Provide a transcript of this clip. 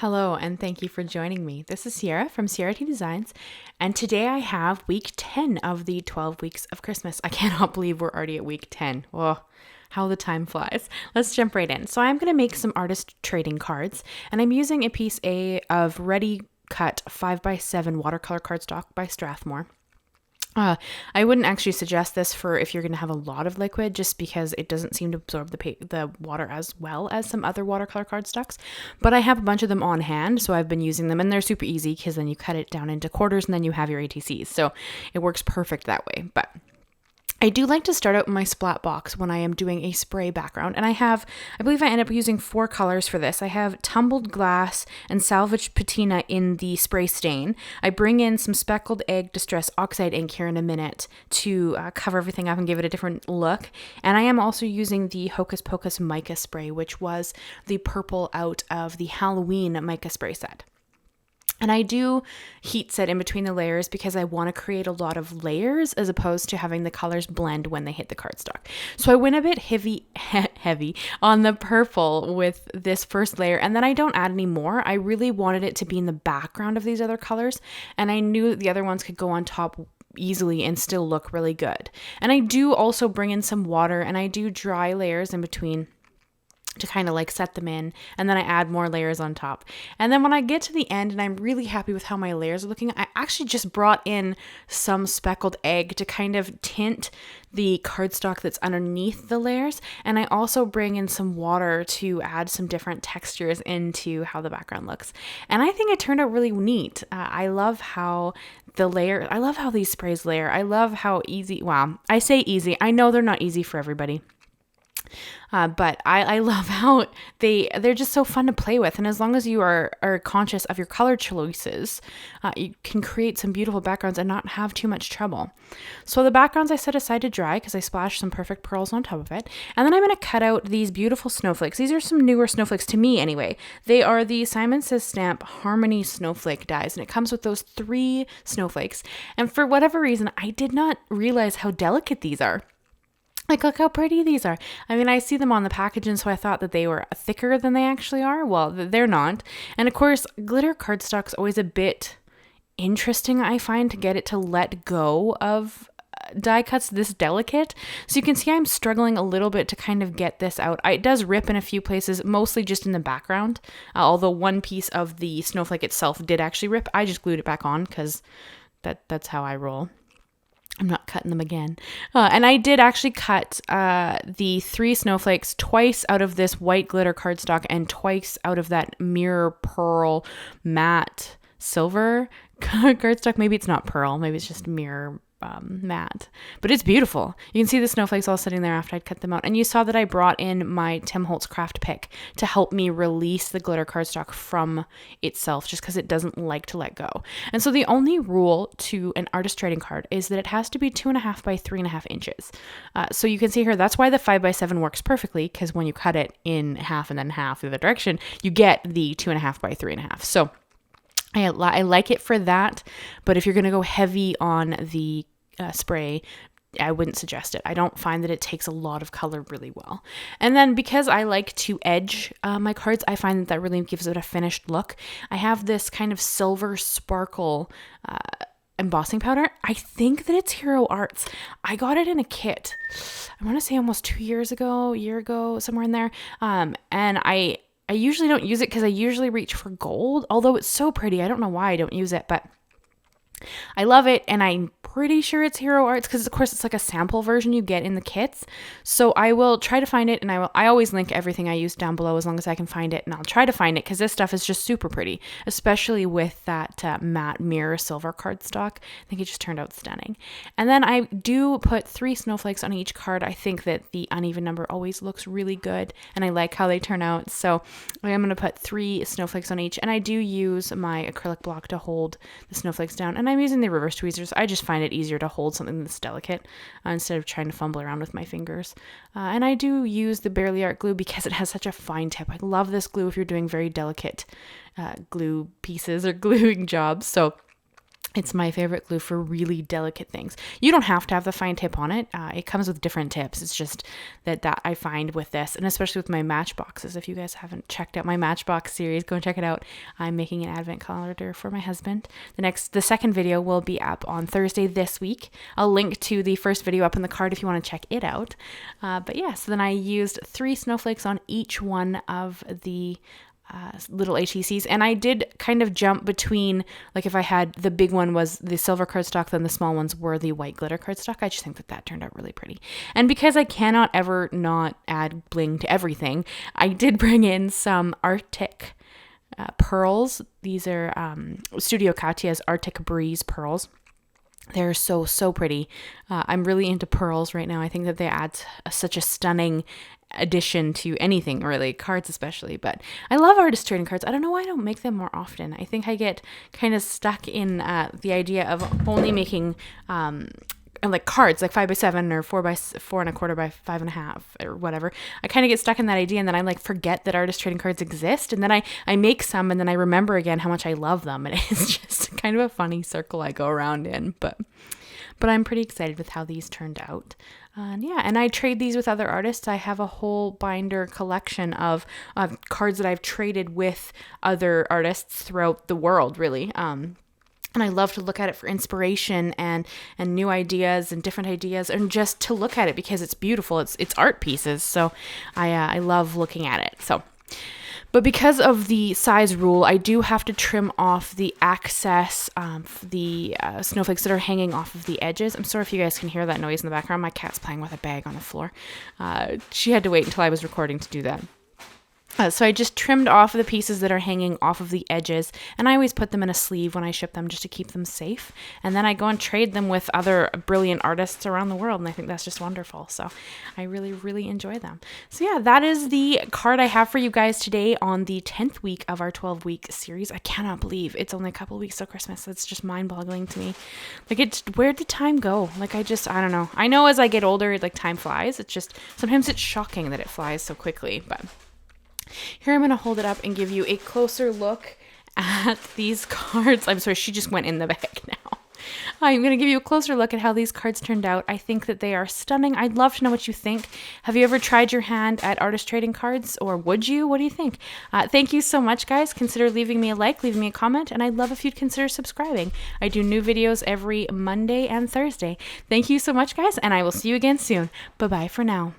Hello, and thank you for joining me. This is Sierra from Sierra T Designs, and today I have week 10 of the 12 weeks of Christmas. I cannot believe we're already at week 10. Whoa, how the time flies. Let's jump right in. So I'm going to make some artist trading cards, and I'm using a piece A of ready cut 5x7 watercolor cardstock by Strathmore. I wouldn't actually suggest this for if you're going to have a lot of liquid, just because it doesn't seem to absorb the water as well as some other watercolor cardstocks. But I have a bunch of them on hand, so I've been using them, and they're super easy because then you cut it down into quarters and then you have your ATCs. So it works perfect that way. But I do like to start out with my Splat Box when I am doing a spray background, and I believe I end up using 4 colors for this. I have Tumbled Glass and Salvaged Patina in the spray stain. I bring in some Speckled Egg Distress Oxide ink here in a minute to cover everything up and give it a different look. And I am also using the Hocus Pocus mica spray, which was the purple out of the Halloween mica spray set. And I do heat set in between the layers because I want to create a lot of layers as opposed to having the colors blend when they hit the cardstock. So I went a bit heavy on the purple with this first layer, and then I don't add any more. I really wanted it to be in the background of these other colors, and I knew that the other ones could go on top easily and still look really good. And I do also bring in some water, and I do dry layers in between to kind of like set them in, and then I add more layers on top. And then when I get to the end and I'm really happy with how my layers are looking, I actually just brought in some speckled egg to kind of tint the cardstock that's underneath the layers. And I also bring in some water to add some different textures into how the background looks. And I think it turned out really neat. I love how these sprays layer. I love how easy, wow, I say easy. I know they're not easy for everybody. But I love how they're just so fun to play with. And as long as you are conscious of your color choices, you can create some beautiful backgrounds and not have too much trouble. So the backgrounds I set aside to dry because I splashed some perfect pearls on top of it. And then I'm going to cut out these beautiful snowflakes. These are some newer snowflakes to me anyway. They are the Simon Says Stamp Harmony Snowflake dies. And it comes with those 3 snowflakes. And for whatever reason, I did not realize how delicate these are. Like, look how pretty these are. I mean, I see them on the packaging, so I thought that they were thicker than they actually are. Well, they're not. And of course, glitter cardstock's always a bit interesting, I find, to get it to let go of die cuts this delicate. So you can see I'm struggling a little bit to kind of get this out. It does rip in a few places, mostly just in the background. Although one piece of the snowflake itself did actually rip. I just glued it back on because that's how I roll. I'm not cutting them again. And I did actually cut the 3 snowflakes twice out of this white glitter cardstock and twice out of that mirror pearl matte silver cardstock. Maybe it's not pearl. Maybe it's just mirror matte. But it's beautiful. You can see the snowflakes all sitting there after I'd cut them out. And you saw that I brought in my Tim Holtz craft pick to help me release the glitter cardstock from itself, just because it doesn't like to let go. And so the only rule to an artist trading card is that it has to be 2.5 by 3.5 inches. So you can see here, that's why the 5x7 works perfectly, because when you cut it in half and then half the other direction, you get the 2.5 by 3.5. So I like it for that, but if you're going to go heavy on the spray, I wouldn't suggest it. I don't find that it takes a lot of color really well. And then because I like to edge my cards, I find that really gives it a finished look. I have this kind of silver sparkle embossing powder. I think that it's Hero Arts. I got it in a kit, I want to say almost a year ago, somewhere in there. And I usually don't use it because I usually reach for gold, although it's so pretty. I don't know why I don't use it, but I love it, and I'm pretty sure it's Hero Arts because, of course, it's like a sample version you get in the kits. So I will try to find it, and I always link everything I use down below as long as I can find it, and I'll try to find it because this stuff is just super pretty, especially with that matte mirror silver cardstock. I think it just turned out stunning. And then I do put 3 snowflakes on each card. I think that the uneven number always looks really good, and I like how they turn out. So I am going to put 3 snowflakes on each, and I do use my acrylic block to hold the snowflakes down, and I'm using the reverse tweezers. I just find it easier to hold something that's delicate instead of trying to fumble around with my fingers. And I do use the Barely Art glue because it has such a fine tip. I love this glue if you're doing very delicate glue pieces or gluing jobs. So It's my favorite glue for really delicate things. You don't have to have the fine tip on it. It comes with different tips. It's just that I find with this, and especially with my matchboxes. If you guys haven't checked out my matchbox series, go and check it out. I'm making an advent calendar for my husband. The second video will be up on Thursday this week. I'll link to the first video up in the card if you want to check it out. But yeah, so then I used 3 snowflakes on each one of the little HECs, and I did kind of jump between, like if I had the big one was the silver cardstock, then the small ones were the white glitter cardstock. I just think that turned out really pretty. And because I cannot ever not add bling to everything, I did bring in some Arctic pearls. These are Studio Katia's Arctic Breeze pearls. They're so pretty. I'm really into pearls right now. I think that they add such a stunning addition to anything, really, cards especially. But I love artist trading cards. I don't know why I don't make them more often. I think I get kind of stuck in the idea of only making like cards like 5x7 or 4x4 by 5.5 or whatever. I kind of get stuck in that idea, and then I like forget that artist trading cards exist, and then I make some, and then I remember again how much I love them, and it's just kind of a funny circle I go around in. But I'm pretty excited with how these turned out. Yeah, and I trade these with other artists. I have a whole binder collection of cards that I've traded with other artists throughout the world, really. And I love to look at it for inspiration and new ideas and different ideas, and just to look at it because it's beautiful. It's art pieces, so I love looking at it. But because of the size rule, I do have to trim off the excess, the snowflakes that are hanging off of the edges. I'm sorry if you guys can hear that noise in the background. My cat's playing with a bag on the floor. She had to wait until I was recording to do that. So I just trimmed off the pieces that are hanging off of the edges, and I always put them in a sleeve when I ship them just to keep them safe. And then I go and trade them with other brilliant artists around the world, and I think that's just wonderful. So I really enjoy them. So yeah, that is the card I have for you guys today on the 10th week of our 12-week series. I cannot believe it's only a couple weeks till Christmas. That's just mind-boggling to me. Like, where did time go? Like, I don't know. I know as I get older, like, time flies. It's just, sometimes it's shocking that it flies so quickly, but here I'm going to hold it up and give you a closer look at these cards. I'm sorry, she just went in the bag now. I'm going to give you a closer look at how these cards turned out. I think that they are stunning. I'd love to know what you think. Have you ever tried your hand at artist trading cards, or would you? What do you think? Thank you so much, guys. Consider leaving me a like, leaving me a comment, and I'd love if you'd consider subscribing. I do new videos every Monday and Thursday. Thank you so much, guys, and I will see you again soon. Bye-bye for now.